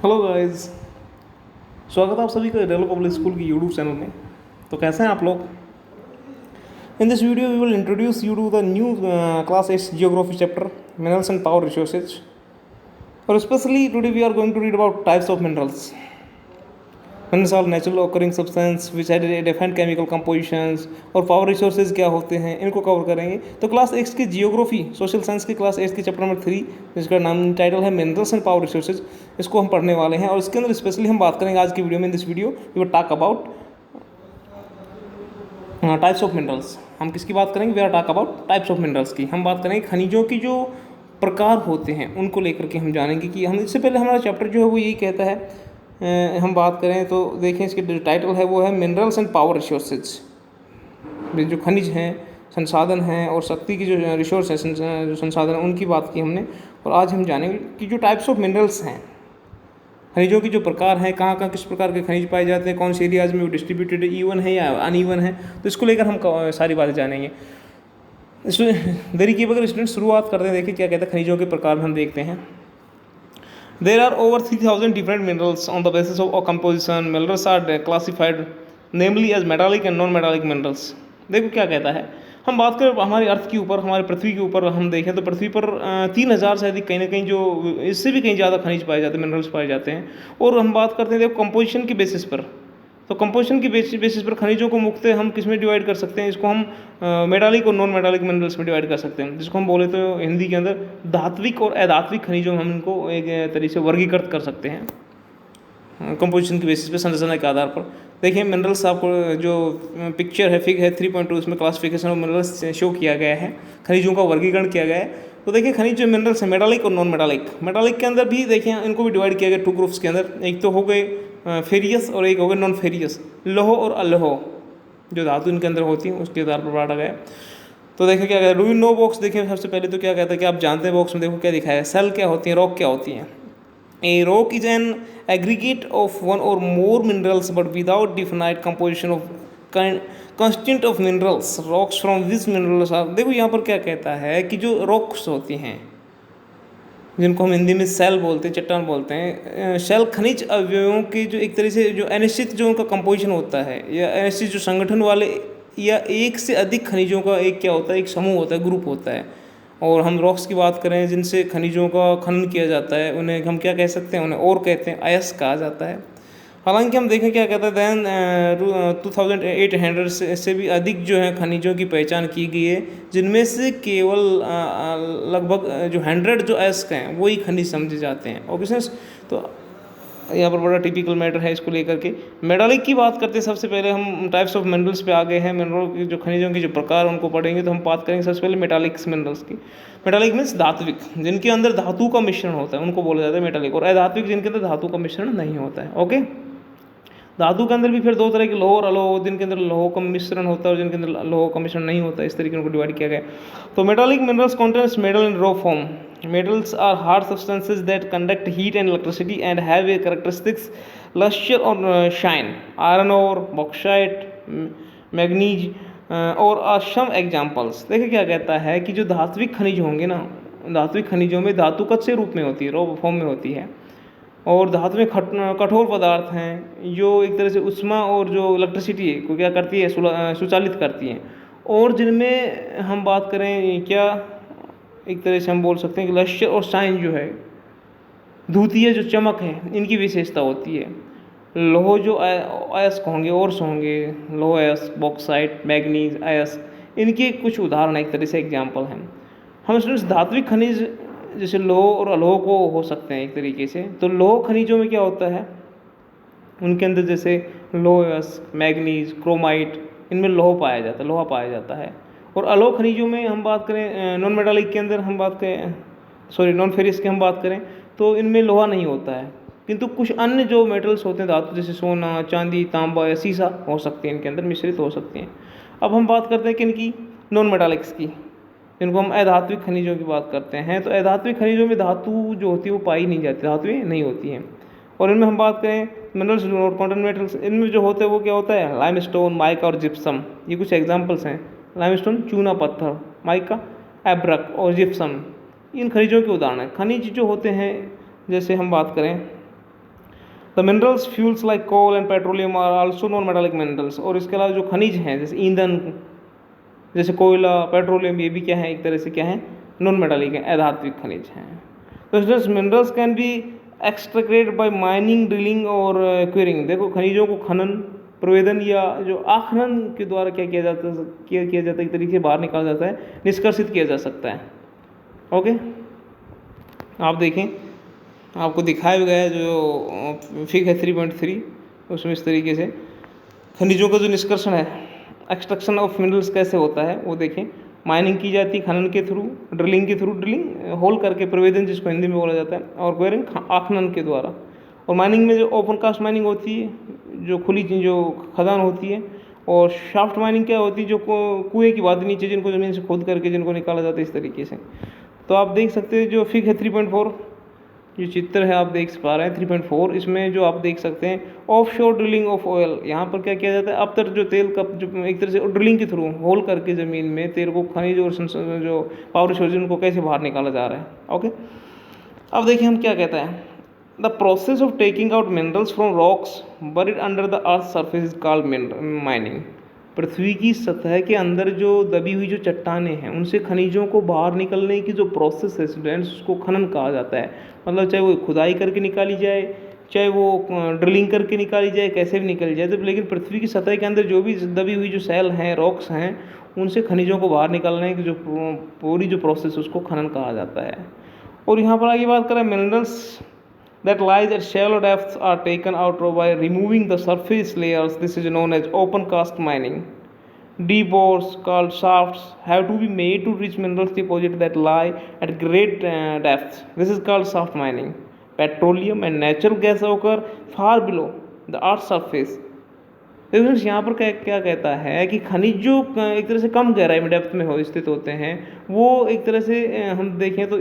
Hello guys, स्वागत है आप सभी का रेलो पब्लिक स्कूल की यूट्यूब चैनल में। तो कैसे हैं आप लोग? In this video we will introduce you to the new class 8 geography chapter minerals and power resources. और specially today we are going to read about types of minerals. Minerals are natural occurring substance which had different chemical compositions. और power resources क्या होते हैं, इनको cover करेंगे। तो class 8 की geography social science की क्लास 8 की चैप्टर नंबर 3, जिसका नाम टाइटल है मिनरल्स एंड पावर रिसोर्सेज, इसको हम पढ़ने वाले हैं। और इसके अंदर स्पेशली हम बात करेंगे आज की वीडियो में। In this video we will talk about types of minerals. हम किसकी बात करेंगे? We are talk about types of minerals की। हम बात करेंगे खनिजों की जो प्रकार होते हैं उनको लेकर के हम जानेंगे कि हम इससे पहले हमारा चैप्टर जो है वो यही कहता है। हम बात करें तो देखें, इसके जो टाइटल है वो है मिनरल्स एंड पावर रिसोर्सेज। जो खनिज हैं, संसाधन हैं और शक्ति की जो रिसोर्स है, जो संसाधन है, उनकी बात की हमने। और आज हम जानेंगे कि जो टाइप्स ऑफ मिनरल्स हैं, खनिजों की जो प्रकार हैं, कहाँ कहाँ किस प्रकार के खनिज पाए जाते हैं, कौन से एरियाज में वो डिस्ट्रीब्यूटेड ईवन है या अनईवन है, तो इसको लेकर हम सारी बातें जानेंगे। देरी किए बगैर स्टूडेंट शुरुआत करते हैं। देखिए क्या कहते हैं खनिजों के प्रकार में हम देखते हैं। There are over 3,000 different minerals on the basis of composition. Minerals are classified namely as metallic and non-metallic minerals. देखो क्या कहता है। हम बात करें हमारी अर्थ के ऊपर, हमारी पृथ्वी के ऊपर हम देखें तो पृथ्वी पर 3,000 से अधिक कहीं ना कहीं, जो इससे भी कहीं ज़्यादा खनिज पाए जाते हैं, मिनरल्स पाए जाते हैं। और हम बात करते हैं देखो कंपोजिशन की बेसिस पर। तो कंपोजिशन की बेसिस पर खनिजों को मुख्यतः हम किस में डिवाइड कर सकते हैं? इसको हम मेटालिक और नॉन मेटालिक मिनरल्स में डिवाइड कर सकते हैं, जिसको हम बोले तो हिंदी के अंदर धात्विक और अधात्विक खनिजों में हम इनको एक तरीके से वर्गीकृत कर सकते हैं कंपोजिशन की बेसिस पे, संरचना के आधार पर। देखिए मिनरल्स, आपको जो पिक्चर है, फिग है 3.2, इसमें क्लासिफिकेशन ऑफ मिनरल्स शो किया गया है, खनिजों का वर्गीकरण किया गया है। तो देखिए खनिज जो मिनरल्स हैं, मेटालिक और नॉन मेटालिक। मेटालिक के अंदर भी देखिए इनको भी डिवाइड किया गया 2 ग्रुप्स के अंदर। एक तो हो गए फेरियस और एक हो गए नॉन फेरियस, लोह और अलोह, जो धातु इनके अंदर होती हैं उसके आधार पर बांटा गया। तो देखिए क्या कहता है, डू यू नो बॉक्स। देखिए सबसे पहले तो क्या कहता है कि आप जानते हैं बॉक्स में, देखो क्या दिखाया है, सेल क्या होती है, रॉक क्या होती है। A rock is an aggregate of one or more minerals but without defined composition of constituent of minerals. Rocks from which minerals are. देखो यहाँ पर क्या कहता है कि जो रॉक्स होती हैं, जिनको हम हिंदी में सेल बोलते हैं, चट्टान बोलते हैं, सेल खनिज अवयवों की जो एक तरह से जो अनिश्चित जो उनका कंपोजिशन होता है, या अनिश्चित जो संगठन वाले, या एक से अधिक खनिजों का एक क्या होता है, एक समूह होता है, ग्रुप होता है। और हम रॉक्स की बात करें जिनसे खनिजों का खनन किया जाता है, उन्हें हम क्या कह सकते हैं? उन्हें और कहते हैं अयस्क कहा जाता है। हालांकि हम देखें क्या कहता है, दैन 2800 से भी अधिक जो है खनिजों की पहचान की गई है, जिनमें से केवल लगभग जो 100 जो अयस्क हैं वही खनिज समझे जाते हैं। ओके सर, तो यहाँ पर बड़ा टिपिकल मैटर है इसको लेकर के। मेटालिक की बात करते हैं, सबसे पहले हम टाइप्स ऑफ मिनरल्स पे आ गए हैं। मिनरल की जो खनिजों की जो प्रकार उनको पढ़ेंगे, तो हम बात करेंगे सबसे पहले मेटालिक मिनरल्स की। मेटालिक मीन्स धात्विक, जिनके अंदर धातु का मिश्रण होता है, उनको बोला जाता है मेटालिक। और अधात्विक, जिनके अंदर धातु का मिश्रण नहीं होता है। ओके, धातु के अंदर भी फिर 2 तरह के, लोह और अलोह, जिनके अंदर लोह का मिश्रण होता है और जिनके अंदर लोह का मिश्रण नहीं होता है, इस तरीके उनको डिवाइड किया गया। तो metallic minerals contains metal in raw form. Metals are hard substances that conduct heat and electricity and have a characteristics luster or shine. Iron ore, bauxite, manganese और some examples। देखिए क्या कहता है कि जो धात्विक खनिज होंगे ना, धात्विक खनिजों में धातु कच्चे रूप में होती है, रॉ फॉर्म में होती है। और धातु में कठोर पदार्थ हैं जो एक तरह से उष्मा और जो इलेक्ट्रिसिटी को क्या करती है, सुचालित करती हैं। और जिनमें हम बात करें क्या, एक तरह से हम बोल सकते हैं कि लश्यर और शाइन जो है, धूतीय जो चमक है, इनकी विशेषता होती है। लोह जो अयस्क होंगे, ओर्स होंगे, लोह अयस्क, बॉक्साइट, मैग्नीज अयस्क, इनके कुछ उदाहरण एक तरह से एग्जाम्पल हैं। हम स्टूडेंट्स धात्विक खनिज जैसे लोह और अलोह को हो सकते हैं एक तरीके से। तो लोह खनिजों में क्या होता है, उनके अंदर जैसे लोह अयस्क, मैग्नीज, क्रोमाइट, इनमें लोहा पाया जाता है। और अलोह खनिजों में हम बात करें, नॉन मेटालिक के अंदर हम बात करें, नॉन फेरिस की हम बात करें, तो इनमें लोहा नहीं होता है। किंतु कुछ अन्य जो मेटल्स होते हैं, धातु जैसे सोना, चांदी, तांबा या सीसा हो सकते हैं, इनके अंदर मिश्रित हो सकते हैं। अब हम बात करते हैं किनकी, नॉन मेटालिक्स की, जिनको हम अधात्विक खनिजों की बात करते हैं। तो अधात्विक खनिजों में धातु जो होती है वो पाई नहीं जाती, धातुएं नहीं होती हैं। और इनमें हम बात करें मिनरल्स और कॉन्टेंट मेटल्स, इनमें जो होते हैं वो क्या होता है, लाइमस्टोन, माइका और जिप्सम। ये कुछ एग्जांपल्स हैं। लाइमस्टोन चूना पत्थर, माइका एब्रक और जिप्सम इन खनिजों के उदाहरण हैं। खनिज जो होते हैं, जैसे हम बात करें the minerals fuels like coal and petroleum are also non metallic minerals. और इसके अलावा जो खनिज हैं जैसे ईंधन, जैसे कोयला, पेट्रोलियम, ये भी क्या है, एक तरह से क्या है, नॉन मेटालिक है, अधात्विक खनिज हैं। तो इसलिए minerals can be extracted bye mining, drilling और क्वेरिंग। देखो खनिजों को खनन, प्रवेदन या जो आखनन के द्वारा क्या किया जाता है, किया जाता है, एक तरीके से बाहर निकाला जाता है, निष्कर्षित किया जा सकता है। ओके, आप देखें, आपको दिखाया भी गया है जो फिग है 3.3, उसमें इस तरीके से खनिजों का जो निष्कर्षण है, एक्सट्रैक्शन ऑफ मिनरल्स कैसे होता है वो देखें। माइनिंग की जाती है खनन के थ्रू, ड्रिलिंग के थ्रू, ड्रिलिंग होल करके, प्रवेदन जिसको हिंदी में बोला जाता है, और क्वेरिंग आखनन के द्वारा। और माइनिंग में जो ओपन कास्ट माइनिंग होती है, जो खुली जो खदान होती है, और शाफ्ट माइनिंग क्या होती है, जो कुएँ की बात नीचे जिनको ज़मीन से खोद करके जिनको निकाला जाता है इस तरीके से। तो आप देख सकते हैं जो फिग है 3.4, जो चित्र है आप देख पा रहे हैं 3.4, इसमें जो आप देख सकते हैं ऑफ शोर ड्रिलिंग ऑफ ऑयल। यहाँ पर क्या किया जाता है, अब तक जो तेल का जो एक तरह से ड्रिलिंग के थ्रू होल करके ज़मीन में तेल को, खनिज और जो पावर रिसोर्स उनको कैसे बाहर निकाला जा रहा है। ओके, अब देखिए हम क्या कहता है, the process of taking out minerals from rocks buried under the earth surface is called mining. पृथ्वी की सतह के अंदर जो दबी हुई जो चट्टानें हैं, उनसे खनिजों को बाहर निकलने की जो प्रोसेस है स्टूडेंट्स, उसको खनन कहा जाता है। मतलब चाहे वो खुदाई करके निकाली जाए, चाहे वो ड्रिलिंग करके निकाली जाए, कैसे भी निकाली जाए, तो लेकिन पृथ्वी की सतह के अंदर जो भी दबी हुई जो सेल हैं, रॉक्स हैं, उनसे खनिजों को बाहर निकालने की जो पूरी जो प्रोसेस, उसको खनन कहा जाता है। और यहाँ पर आगे बात करें, minerals that lies at shallow depths are taken out by removing the surface layers. This is known as open cast mining. Deep bores called shafts have to be made to reach minerals deposits that lie at great depths. This is called shaft mining. Petroleum and natural gas occur far below the earth's surface. देखो यहाँ पर क्या क्या कहता है कि खनिज जो एक तरह से कम गहराई में, डेप्थ में हो स्थित होते हैं, वो एक तरह से हम देखें तो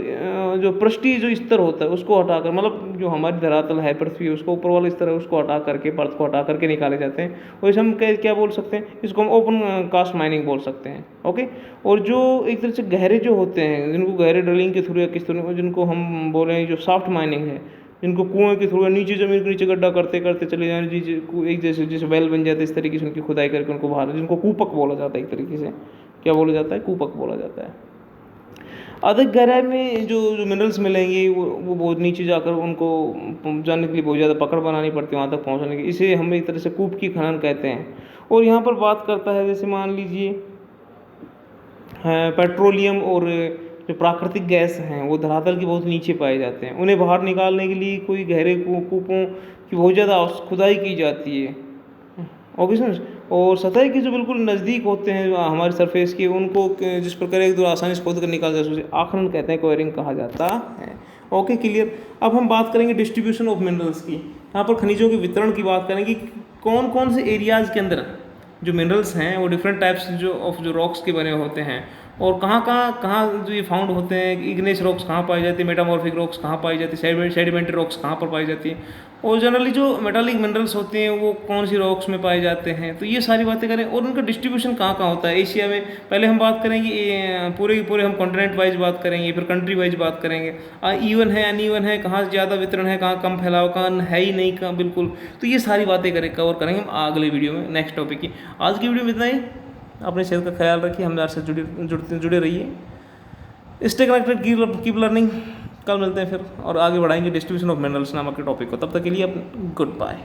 जो पृष्ठीय जो स्तर होता है उसको हटाकर, मतलब जो हमारी धरातल है पृथ्वी, उसको ऊपर वाला स्तर है उसको हटा करके, परत को हटा करके निकाले जाते हैं। और इसे हम क्या बोल सकते हैं, इसको हम ओपन कास्ट माइनिंग बोल सकते हैं। ओके, और जो एक तरह से गहरे जो होते हैं, जिनको गहरे ड्रिलिंग के थ्रू या किस तरह, जिनको हम बोल रहे हैं जो सॉफ्ट माइनिंग है, जिनको कुएं के थ्रू नीचे ज़मीन के नीचे गड्ढा करते करते चले जाए, जी एक जैसे वेल बन जाते, इस तरीके से उनकी खुदाई करके उनको बाहर, जिनको कूपक बोला जाता है, एक तरीके से क्या बोला जाता है, कूपक बोला जाता है। अधिक गहराई में जो मिनरल्स मिलेंगे वो बहुत नीचे जाकर उनको जाने के लिए बहुत ज़्यादा पकड़ बनानी पड़ती है वहाँ तक पहुँचने की, इसे हम एक तरह से कूप की खनन कहते हैं। और यहाँ पर बात करता है, जैसे मान लीजिए पेट्रोलियम और जो प्राकृतिक गैस हैं वो धरातल के बहुत नीचे पाए जाते हैं, उन्हें बाहर निकालने के लिए कोई गहरे कूपों की बहुत ज़्यादा खुदाई की जाती है। ओके सर, और सतह के जो बिल्कुल नज़दीक होते हैं हमारे सरफेस के, उनको जिस प्रकार एक दो आसानी से खोद कर निकाल जाए, उसे आखनन कहते हैं, क्वेरिंग कहा जाता है। Okay, clear. अब हम बात करेंगे डिस्ट्रीब्यूशन ऑफ मिनरल्स की। यहाँ पर खनिजों के वितरण की बात करेंगे, कौन कौन से एरियाज़ के अंदर जो मिनरल्स हैं वो डिफरेंट टाइप्स जो रॉक्स के बने होते हैं, और कहाँ जो ये फाउंड होते हैं, इग्नेस रॉक्स कहाँ पाई जाती है, मेटामॉर्फिक रॉक्स कहाँ पाई जाती है, सेडिमेंट्री रॉक्स कहाँ पर पाई जाती है, और जनरली जो मेटालिक मिनरल्स होते हैं वो कौन सी रॉक्स में पाए जाते हैं। तो ये सारी बातें करें, और उनका डिस्ट्रीब्यूशन कहाँ कहाँ होता है एशिया में। पहले हम बात करेंगे पूरे के पूरे हम कॉन्टिनेंट वाइज बात करेंगे, फिर कंट्री वाइज बात करेंगे, ईवन है अनईवन है, कहाँ ज़्यादा वितरण है, कहाँ कम फैलाव, कहाँ है ही नहीं, कहाँ बिल्कुल। तो ये सारी बातें कवर करेंगे हम अगले वीडियो में, नेक्स्ट टॉपिक की। आज की वीडियो में इतना ही। अपने सेहत का ख्याल रखिए, हमारे से जुड़े रहिए। Stay connected, keep learning. कल मिलते हैं फिर और आगे बढ़ाएंगे डिस्ट्रीब्यूशन ऑफ मिनरल्स नामक के टॉपिक को। तब तक के लिए गुड बाय।